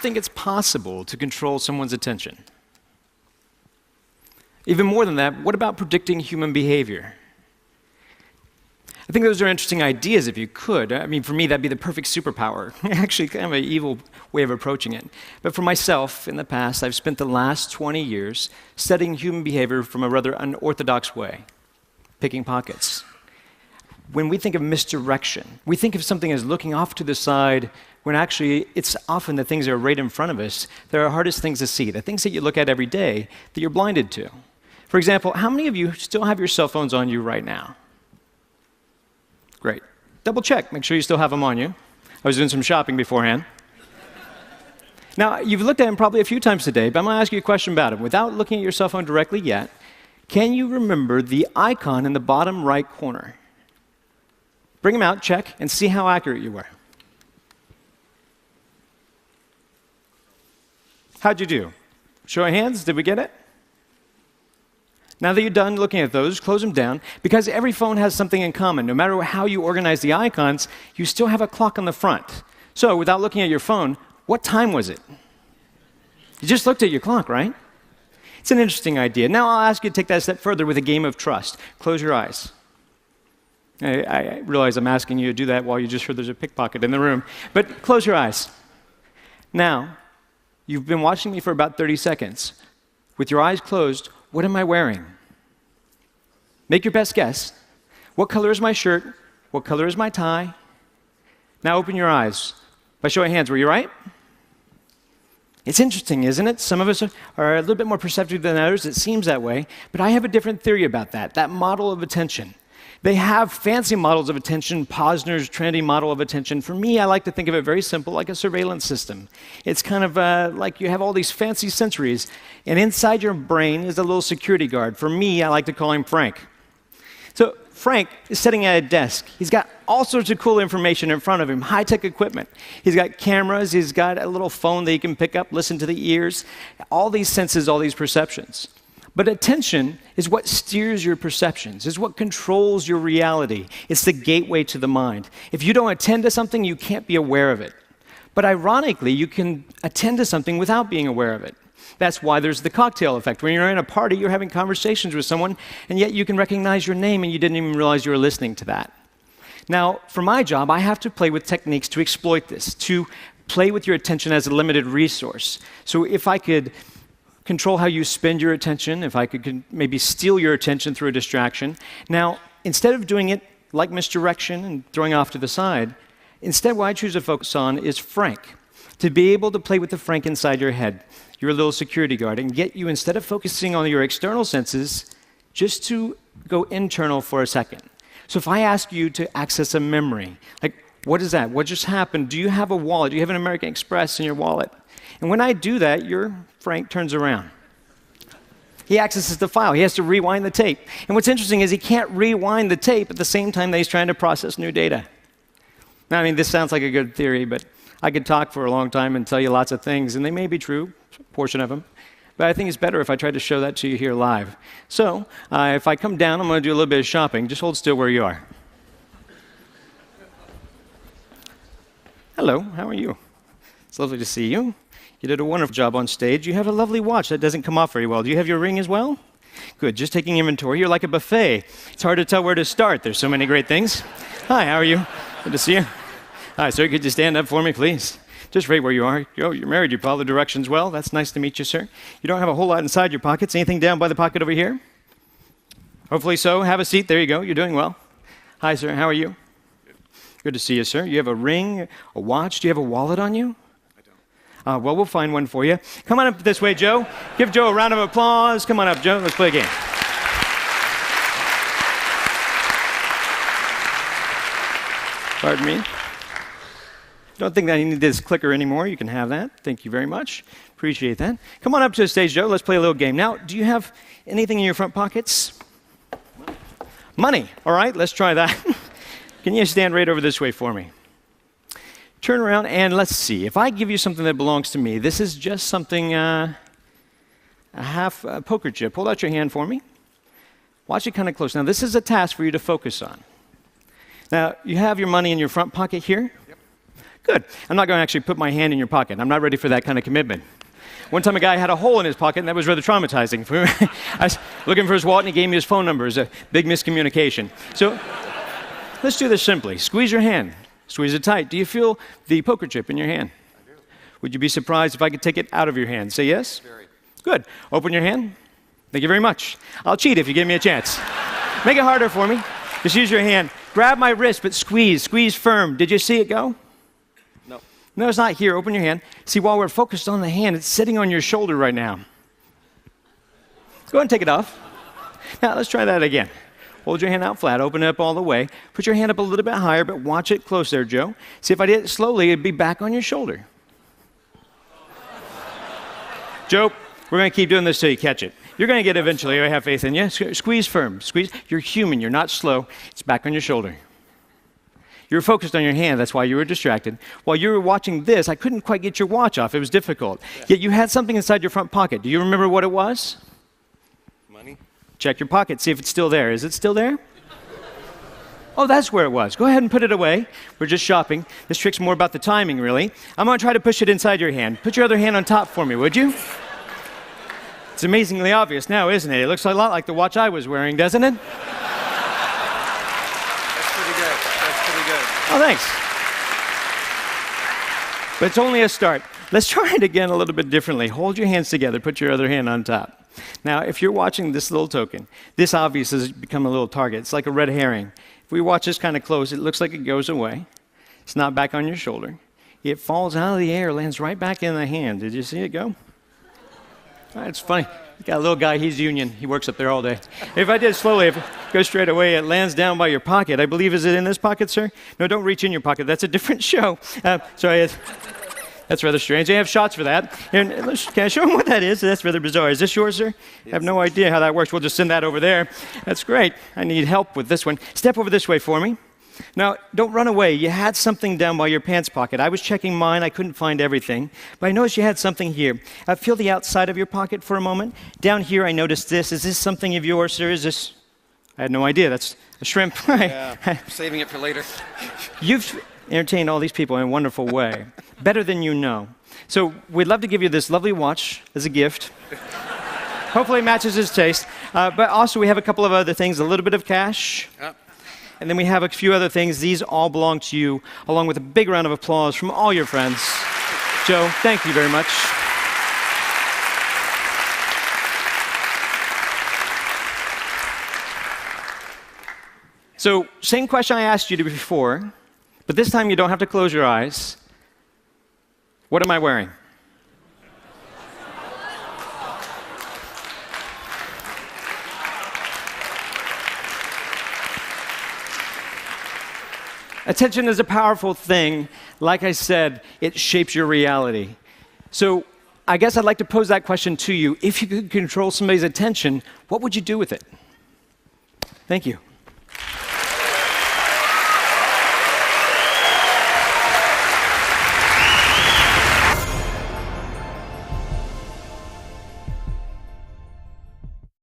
think it's possible to control someone's attention? Even more than that, what about predicting human behavior? I think those are interesting ideas if you could. I mean, for me, that'd be the perfect superpower. Actually, kind of an evil way of approaching it. But for myself, in the past, I've spent the last 20 years studying human behavior from a rather unorthodox way, picking pockets. When we think of misdirection, we think of something as looking off to the side, when actually it's often the things that are right in front of us that are hardest things to see, the things that you look at every day that you're blinded to. For example, how many of you still have your cell phones on you right now? Great. Double check, make sure you still have them on you. I was doing some shopping beforehand. Now, you've looked at them probably a few times today, but I'm going to ask you a question about them. Without looking at your cell phone directly yet, can you remember the icon in the bottom right corner? Bring them out, check, and see how accurate you were. How'd you do? Show of hands, did we get it? Now that you're done looking at those, close them down, because every phone has something in common. No matter how you organize the icons, you still have a clock on the front. So, without looking at your phone, what time was it? You just looked at your clock, right? It's an interesting idea. Now I'll ask you to take that a step further with a game of trust. Close your eyes. I realize I'm asking you to do that while you just heard there's a pickpocket in the room, but close your eyes. Now, you've been watching me for about 30 seconds. With your eyes closed, what am I wearing? Make your best guess. What color is my shirt? What color is my tie? Now open your eyes. By show of hands, were you right? It's interesting, isn't it? Some of us are a little bit more perceptive than others. It seems that way. But I have a different theory about that model of attention. They have fancy models of attention, Posner's trendy model of attention. For me, I like to think of it very simple, like a surveillance system. It's kind of like you have all these fancy sensories, and inside your brain is a little security guard. For me, I like to call him Frank. So Frank is sitting at a desk. He's got all sorts of cool information in front of him, high-tech equipment. He's got cameras. He's got a little phone that he can pick up, listen to the ears, all these senses, all these perceptions. But attention is what steers your perceptions, is what controls your reality. It's the gateway to the mind. If you don't attend to something, you can't be aware of it. But ironically, you can attend to something without being aware of it. That's why there's the cocktail effect. When you're in a party, you're having conversations with someone, and yet you can recognize your name, and you didn't even realize you were listening to that. Now, for my job, I have to play with techniques to exploit this, to play with your attention as a limited resource. So if I could control how you spend your attention, if I could maybe steal your attention through a distraction. Now, instead of doing it like misdirection and throwing off to the side, instead what I choose to focus on is Frank. To be able to play with the Frank inside your head, your little security guard, and get you, instead of focusing on your external senses, just to go internal for a second. So if I ask you to access a memory, like, what is that? What just happened? Do you have a wallet? Do you have an American Express in your wallet? And when I do that, your Frank turns around. He accesses the file. He has to rewind the tape. And what's interesting is he can't rewind the tape at the same time that he's trying to process new data. Now, I mean, this sounds like a good theory, but I could talk for a long time and tell you lots of things, and they may be true, a portion of them. But I think it's better if I try to show that to you here live. So, if I come down, I'm going to do a little bit of shopping. Just hold still where you are. Hello, how are you? It's lovely to see you. You did a wonderful job on stage. You have a lovely watch that doesn't come off very well. Do you have your ring as well? Good, just taking inventory. You're like a buffet. It's hard to tell where to start. There's so many great things. Hi, how are you? Good to see you. Hi, sir, could you stand up for me, please? Just right where you are. Oh, you're married. You follow the directions well. That's nice to meet you, sir. You don't have a whole lot inside your pockets. Anything down by the pocket over here? Hopefully so. Have a seat. There you go. You're doing well. Hi, sir. How are you? Good to see you, sir. You have a ring, a watch. Do you have a wallet on you? Well, we'll find one for you. Come on up this way, Joe. Give Joe a round of applause. Come on up, Joe. Let's play a game. Pardon me. Don't think that I need this clicker anymore. You can have that. Thank you very much. Appreciate that. Come on up to the stage, Joe. Let's play a little game. Now, do you have anything in your front pockets? Money. All right, let's try that. Can you stand right over this way for me? Turn around and let's see. If I give you something that belongs to me, this is just something, a half poker chip. Hold out your hand for me. Watch it kind of close. Now, this is a task for you to focus on. Now, you have your money in your front pocket here. Yep. Good. I'm not going to actually put my hand in your pocket. I'm not ready for that kind of commitment. One time a guy had a hole in his pocket, and that was rather traumatizing. I was looking for his wallet, and he gave me his phone number. It was a big miscommunication. So let's do this simply. Squeeze your hand. Squeeze it tight. Do you feel the poker chip in your hand? I do. Would you be surprised if I could take it out of your hand? Say yes? Very. Good. Open your hand. Thank you very much. I'll cheat if you give me a chance. Make it harder for me. Just use your hand. Grab my wrist, but squeeze. Squeeze firm. Did you see it go? No. No, it's not here. Open your hand. See, while we're focused on the hand, it's sitting on your shoulder right now. Go ahead and take it off. Now, let's try that again. Hold your hand out flat. Open it up all the way. Put your hand up a little bit higher, but watch it close there, Joe. See, if I did it slowly, it'd be back on your shoulder. Joe, we're going to keep doing this till you catch it. You're going to get it eventually. I have faith in you. Squeeze firm. Squeeze. You're human. You're not slow. It's back on your shoulder. You were focused on your hand. That's why you were distracted. While you were watching this, I couldn't quite get your watch off. It was difficult. Yet you had something inside your front pocket. Do you remember what it was? Money. Check your pocket. See if it's still there. Is it still there? Oh, that's where it was. Go ahead and put it away. We're just shopping. This trick's more about the timing, really. I'm going to try to push it inside your hand. Put your other hand on top for me, would you? It's amazingly obvious now, isn't it? It looks a lot like the watch I was wearing, doesn't it? That's pretty good. That's pretty good. Oh, thanks. But it's only a start. Let's try it again a little bit differently. Hold your hands together. Put your other hand on top. Now, if you're watching this little token, this obviously has become a little target. It's like a red herring. If we watch this kind of close, it looks like it goes away. It's not back on your shoulder. It falls out of the air, lands right back in the hand. Did you see it go? It's funny. You got a little guy, he's union. He works up there all day. If I did it slowly, if it goes straight away, it lands down by your pocket. I believe, is it in this pocket, sir? No, don't reach in your pocket. That's a different show. Sorry, that's rather strange. They have shots for that. Can I show them what that is? That's rather bizarre. Is this yours, sir? Yes. I have no idea how that works. We'll just send that over there. That's great. I need help with this one. Step over this way for me. Now, don't run away. You had something down by your pants pocket. I was checking mine. I couldn't find everything. But I noticed you had something here. Feel the outside of your pocket for a moment. Down here, I noticed this. Is this something of yours, sir? Is this? I had no idea. That's a shrimp. Yeah, saving it for later. You've entertained all these people in a wonderful way. Better than you know. So we'd love to give you this lovely watch as a gift. Hopefully it matches his taste. But also we have a couple of other things. A little bit of cash. And then we have a few other things. These all belong to you, along with a big round of applause from all your friends. Joe, thank you very much. So, same question I asked you before, but this time you don't have to close your eyes. What am I wearing? Attention is a powerful thing. Like I said, it shapes your reality. So I guess I'd like to pose that question to you. If you could control somebody's attention, what would you do with it? Thank you.